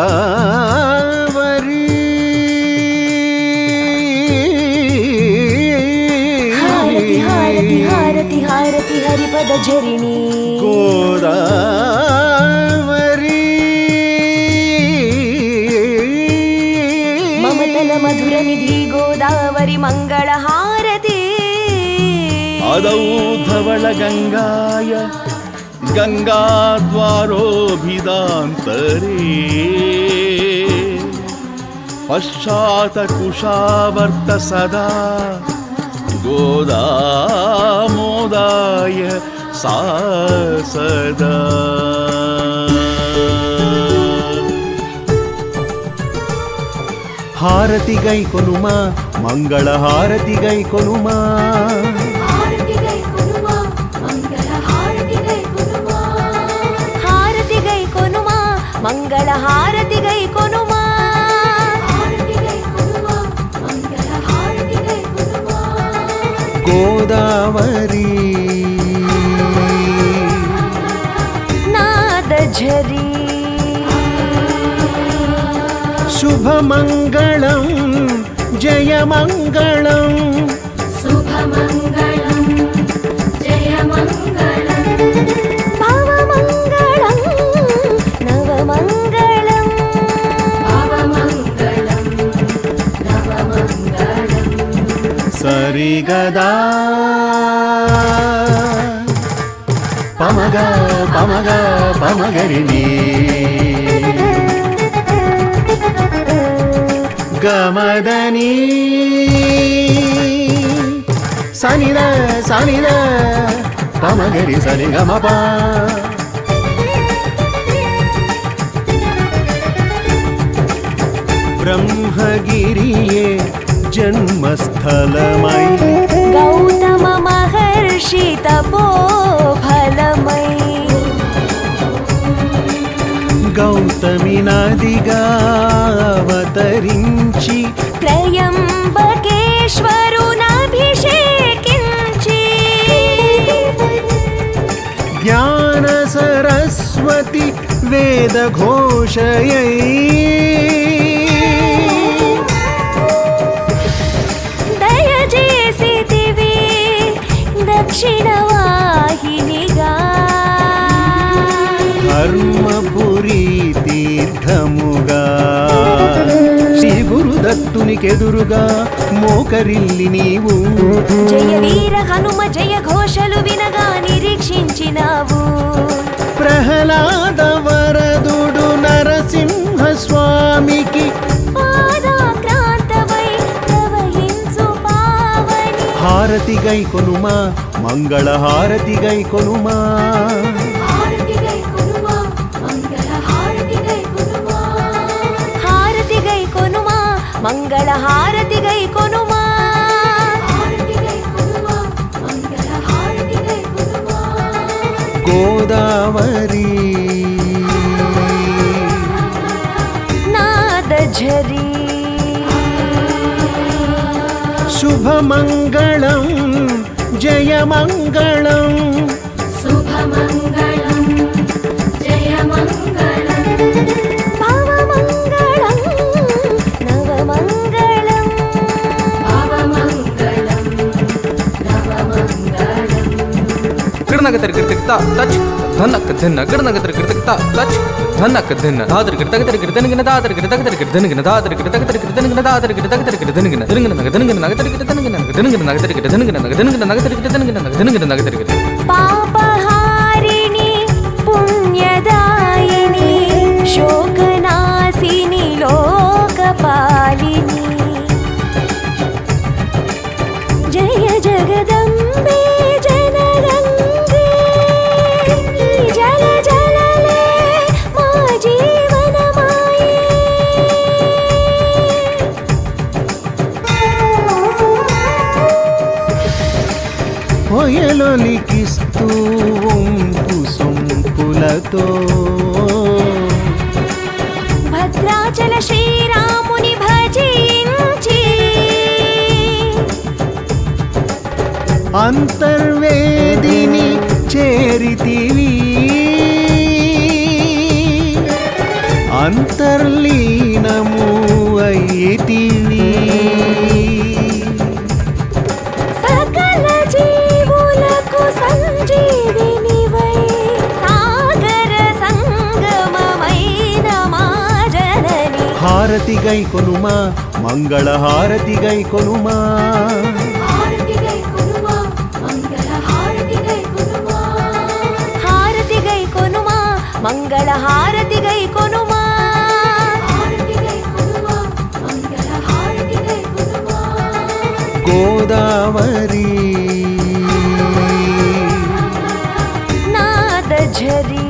గోదావరి హారతి హారతి హారతి హారతి హరిపద ఝరిణి గోదావరి మమతల మధుర నిధి గోదావరి మంగళ హారతి ఆదౌ ధవళ గంగాయ గంగాద్వారోభిదాంతరే పశ్చాత కుశావర్త సదా గోదామోదాయ సా సదా. హారతి గై కొనుమా మంగళ హారతి గై కొనుమా హారతి గై కొనుమా మంగళ హారతి గై కొనుమా హారతి గై కొనుమా మంగళ హారతి గై కొనుమా హారతి గై కొనుమా మంగళ హారతి గై కొనుమా గోదావరి నాద ఝరి శుభమంగళం జయమంగళం శుభమంగళం జయమంగళం భవమంగళం నవమంగళం భవమంగళం నవమంగళం సరిగదా పమగ పమగ పమగరిని గమదని సనిద సనిద పమగరి సని గమప బ్రహ్మగిరియే జన్మస్థలమై గౌతమ మహర్షి తపోఫలమై గౌతమి నదిగా అవతరించి త్రయంబకేశ్వరునభిషేకించి జ్ఞాన సరస్వతి వేద ఘోషయై దయచేసితివి దక్షిణ వాహినిగా ధర్మపురి తీర్థముగా శ్రీ గురుదత్తునికెదురుగా మోకరిల్లి నీవు జయ వీర హనుమ జయ ఘోషలు వినగా నిరీక్షించినావు ప్రహ్లాద వరదుడు నరసింహ స్వామికి పాదాక్రాంతవై ప్రవహించు పావని హారతి గై కొనుమా మంగళ హారతి గై కొనుమా హారతి గై కొనుమా మంగళ హారతి గై కొనుమా హారతి గై కొనుమా మంగళ హారతి గై కొనుమా హారతి గై కొనుమా మంగళ హారతి గై కొనుమా గోదావరి నాద ఝరి శుభమంగళం జయమంగళం శుభమంగళం జయమంగళం భవమంగళం నవమంగళం భవమంగళం నవమంగళం గిడనగతరి గిడతకిత టచ్ ధనక ధిన్న గిడనగతరి గిడతకిత టచ్ ధనక ధిన్న దాదరి గిడతగతరి గిడతనిగిన దాదరి గిడతగతరి గిడతనిగిన దాదరి గిడతగతరి గిడతనిగిన దాదరి గిడతగతరి గిడతనిగిన దినగిన నగదనిగిన నగతరి గిడతనిగిన నగదనిగిన నగతరి గిడతనిగిన నగదనిగిన నగతరి గిడతనిగిన నగదనిగిన నగతరి గిడ పాపహారిణి పుణ్యదాయిని శోకనాశిని లోకపాలిని జయ జగదంబే జనరంగే జల జలలే మా జీవనమాయే పొయలొలికిస్తూ వంపు సొంపులతో భద్రాచల శ్రీరాముని భజించి అంతర్వేదిని చేరితివి అంతర్లీనము అయితివి. సకల జీవులకు సంజీవినివై సాగర సంగమమైన మా జనని. హారతి గై కొనుమా మంగళ హారతి గై కొనుమా. హారతి గై కొనుమా మంగళ హారతి గై కొనుమా. హారతి గై కొనుమా మంగళ హారతి గై కొనుమా. హారతి గై కొనుమా మంగళ హారతి గై కొనుమా. గోదావరి నాదఝరి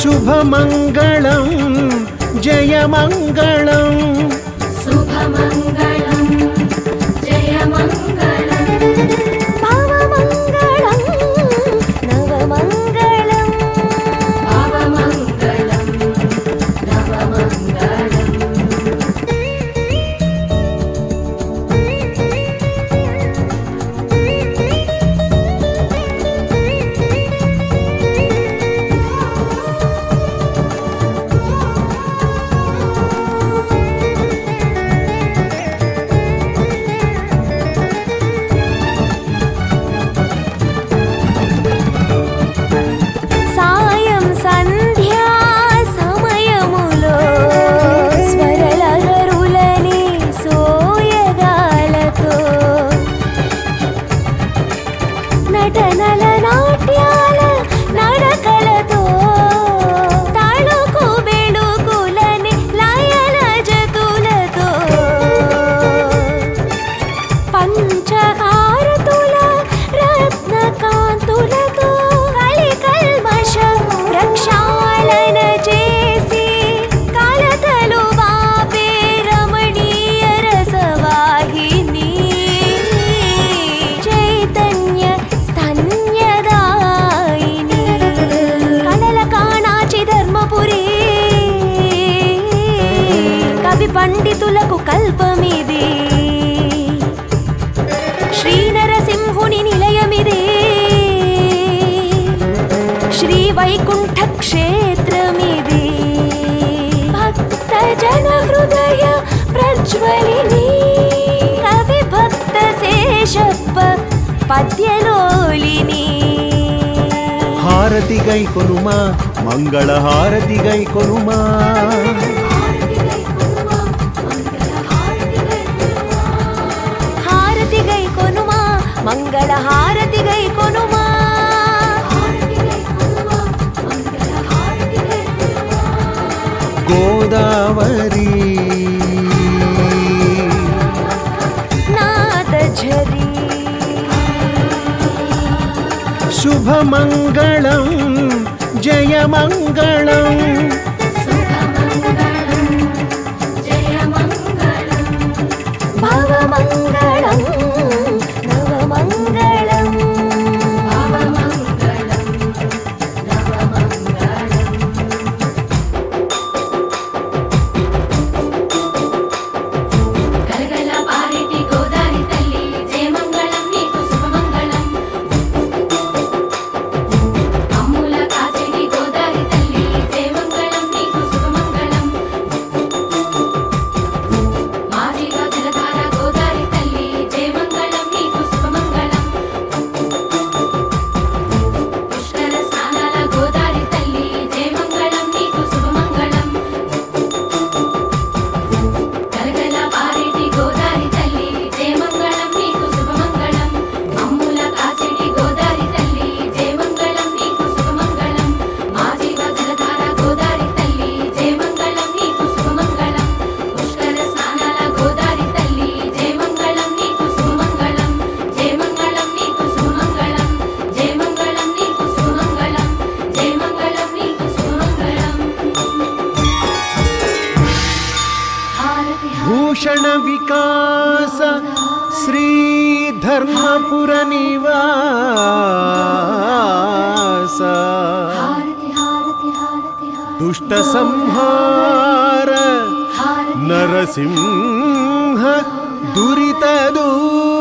శుభమంగళం జయమంగళం. శుభమంగళం జయమంగళం భవమంగళం నవమంగళం. భవమంగళం నవమంగళం. సాయం సంధ్యా సమయములో స్వరలహరులని సోయగాలతో నటనల నాట్యాల నడకలతో తాళుకు బెళుకులని లయల జతులతో పంచహారతుల రత్నకాంతులతో కలికల్మష ప్రక్షాళన చేసి కలతలు బాపే రమణీయ రసవాహిని. చైతన్య స్తన్యదాయిని కలల కాణాచి ధర్మపురి. కవి పండితులకు కల్పమిది. శ్రీ నరసింహుని నిలయమిది. శ్రీ వైకుంఠ క్షేత్రమిది. భక్త జన హృదయ ప్రజ్వలిని. కవి భక్త శేషప్ప పద్యలోలిని. హారతి గై కొనుమా మంగళ హారతి గై కొనుమా. హారతి గై కొనుమా మంగళ హారతి గై కొనుమా. గోదావరి నాదఝరి శుభమంగళం జయమంగళం. భవమంగళం నవమంగళం. గలగల పారేటి గోదారి తల్లి జయమంగళం నీకు శుభమంగళం. అమ్ముల కాచెటి గోదారి తల్లి జయమంగళం నీకు శుభమంగళం. మాదిగా జలధార గోదారి తల్లి జయమంగళం నీకు శుభమంగళం. పుష్కర స్నానాల గోదారి తల్లి జయమంగళం నీకు శుభమంగళం. గలగల పారేటి గోదారి తల్లి జయమంగళం నీకు శుభమంగళం. అమ్ముల కాచెటి గోదారి తల్లి జయమంగళం నీకు శుభమంగళం. మాదిగా జలధార గోదారి తల్లి జయమంగళం నీకు శుభమంగళం. పుష్కర స్నానాల గోదారి తల్లి జయమంగళం నీకు శుభమంగళం. జయమంగళం నీకు శుభమంగళం. జయమంగళం నీకు శుభమంగళం. జయమంగళం నీకు శుభమంగళం. హారతి భూషణ వికాస శ్రీ ధర్మపుర నివాస. హారతి హారతి హారతి దుష్ట సంహార హారతి నరసింహ దురిత దూర.